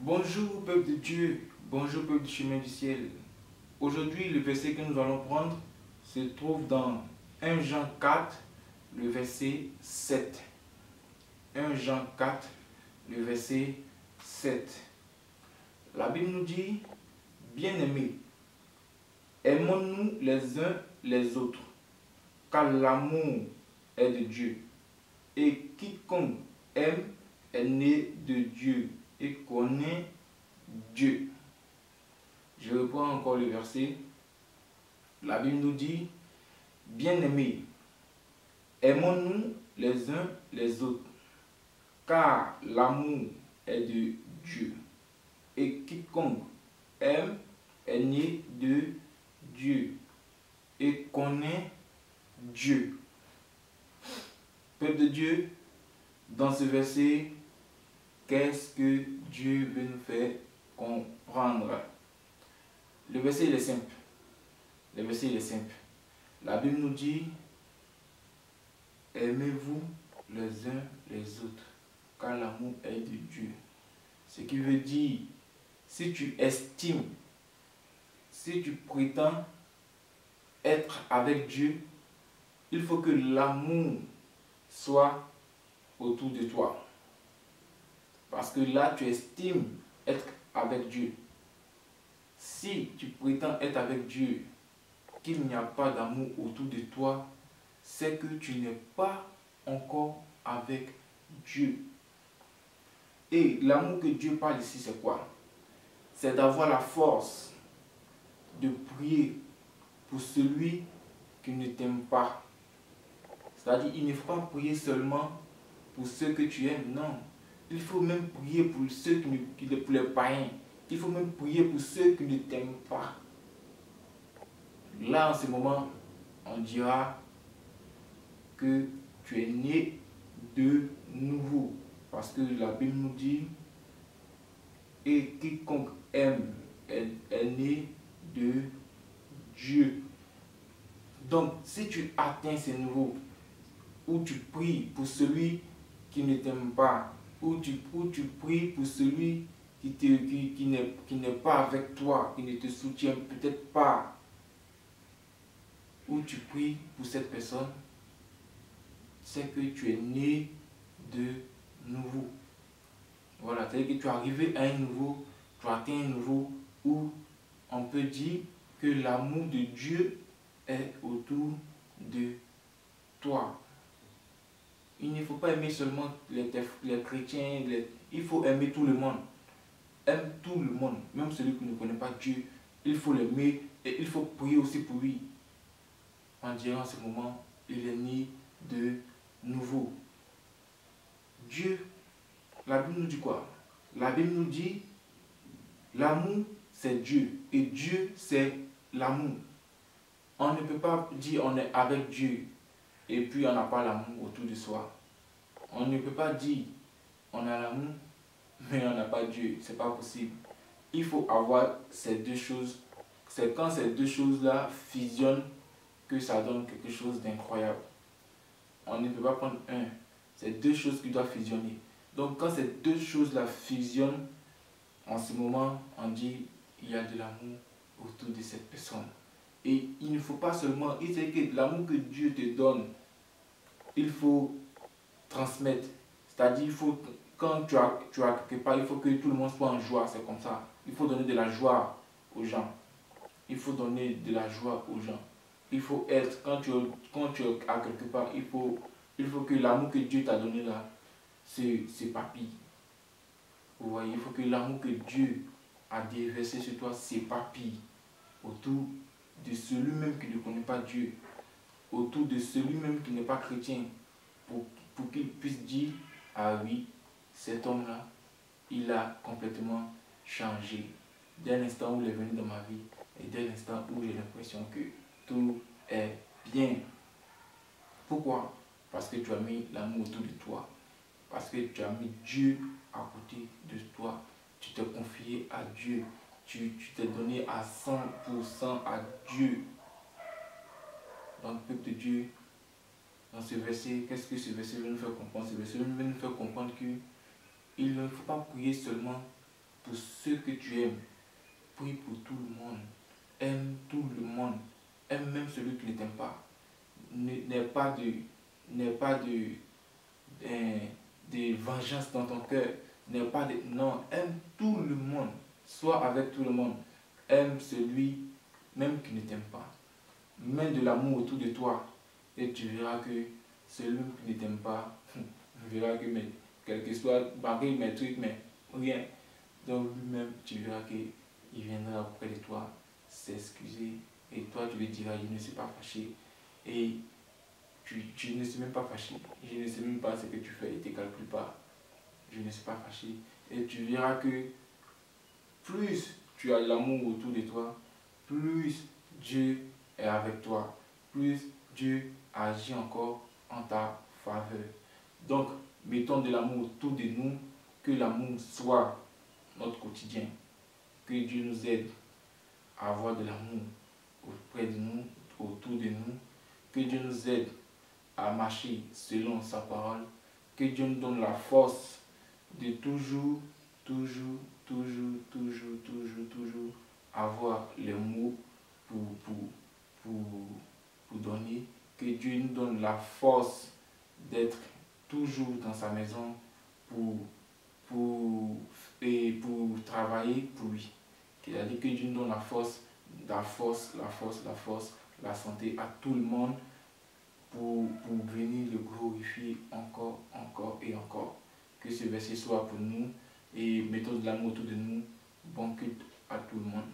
Bonjour peuple de Dieu, bonjour peuple du chemin du ciel. Aujourd'hui, le verset que nous allons prendre se trouve dans 1 Jean 4, le verset 7. 1 Jean 4, le verset 7. La Bible nous dit, bien-aimés, aimons-nous les uns les autres, car l'amour est de Dieu. Et quiconque aime est né de Dieu et connaît Dieu. Je reprends encore le verset. La Bible nous dit, bien-aimés, aimons-nous les uns les autres, car l'amour est de Dieu. Et quiconque aime est né de Dieu et connaît Dieu. Peuple de Dieu, dans ce verset, qu'est-ce que Dieu veut nous faire comprendre? Le verset il est simple. Le verset il est simple. La Bible nous dit, aimez-vous les uns les autres, car l'amour est de Dieu. Ce qui veut dire, si tu estimes, si tu prétends être avec Dieu, il faut que l'amour soit autour de toi. Parce que là, tu estimes être avec Dieu. Si tu prétends être avec Dieu, qu'il n'y a pas d'amour autour de toi, c'est que tu n'es pas encore avec Dieu. Et l'amour que Dieu parle ici, c'est quoi? C'est d'avoir la force de prier pour celui qui ne t'aime pas. C'est-à-dire, il ne faut pas prier seulement pour ceux que tu aimes, non. Il faut même prier pour ceux pour les païens. Il faut même prier pour ceux qui ne t'aiment pas. Là, en ce moment, on dira que tu es né de nouveau. Parce que la Bible nous dit, et quiconque aime est né de Dieu. Donc, si tu atteins ce niveau, où tu pries pour celui qui ne t'aime pas, où tu pries pour celui qui n'est pas avec toi, qui ne te soutient peut-être pas, où tu pries pour cette personne, c'est que tu es né de nouveau. Voilà, c'est-à-dire que tu es arrivé à un niveau, tu as atteint un niveau où on peut dire que l'amour de Dieu est autour de toi. Il ne faut pas aimer seulement les chrétiens, il faut aimer tout le monde. Aime tout le monde, même celui qui ne connaît pas Dieu. Il faut l'aimer et il faut prier aussi pour lui. En disant en ce moment, il est né de nouveau. Dieu, la Bible nous dit quoi? La Bible nous dit, l'amour c'est Dieu et Dieu c'est l'amour. On ne peut pas dire on est avec Dieu et puis on n'a pas l'amour autour de soi. On ne peut pas dire on a l'amour mais on n'a pas Dieu. C'est pas possible. Il faut avoir ces deux choses. C'est quand ces deux choses-là fusionnent que ça donne quelque chose d'incroyable. On ne peut pas prendre un. C'est deux choses qui doivent fusionner. Donc quand ces deux choses-là fusionnent, en ce moment, on dit il y a de l'amour autour de cette personne. Et il ne faut pas seulement, il sait que l'amour que Dieu te donne, il faut transmettre. C'est-à-dire, il faut, quand tu as quelque part, il faut que tout le monde soit en joie, c'est comme ça. Il faut donner de la joie aux gens. Il faut donner de la joie aux gens. Il faut être, quand tu as quelque part, il faut que l'amour que Dieu t'a donné là, s'épapille. Vous voyez, il faut que l'amour que Dieu a déversé sur toi s'épapille autour de celui-même qui ne connaît pas Dieu, autour de celui-même qui n'est pas chrétien, pour qu'il puisse dire, ah oui, cet homme-là, il a complètement changé. Dès l'instant où il est venu dans ma vie, et dès l'instant où j'ai l'impression que tout est bien. Pourquoi? Parce que tu as mis l'amour autour de toi. Parce que tu as mis Dieu à côté de toi. Tu t'es confié à Dieu. Tu t'es donné à 100% à Dieu. Donc, peuple de Dieu, dans ce verset, qu'est-ce que ce verset veut nous faire comprendre? Ce verset veut nous faire comprendre qu'il ne faut pas prier seulement pour ceux que tu aimes. Prie pour tout le monde. Aime tout le monde. Aime même celui qui ne t'aime pas. N'aie pas de vengeance dans ton cœur. Non, aime tout le monde. Sois avec tout le monde. Aime celui même qui ne t'aime pas. Mets de l'amour autour de toi. Et tu verras que celui qui ne t'aime pas, verra que quel que soit, malgré mes trucs, mais rien. Donc lui-même, tu verras qu'il viendra auprès de toi s'excuser. Et toi, tu lui diras, je ne suis pas fâché. Et tu ne suis même pas fâché. Je ne sais même pas ce que tu fais et ne te calcule pas. Je ne suis pas fâché. Et tu verras que plus tu as l'amour autour de toi, plus Dieu est avec toi. Plus Dieu agit encore en ta faveur. Donc, mettons de l'amour autour de nous, que l'amour soit notre quotidien. Que Dieu nous aide à avoir de l'amour auprès de nous, autour de nous. Que Dieu nous aide à marcher selon sa parole. Que Dieu nous donne la force de toujours avoir les mots pour donner. Que Dieu nous donne la force d'être toujours dans sa maison pour travailler pour lui. C'est-à-dire que Dieu nous donne la santé à tout le monde pour venir le glorifier encore et encore. Que ce verset soit pour nous et mettons de l'amour autour de nous. Bon culte à tout le monde.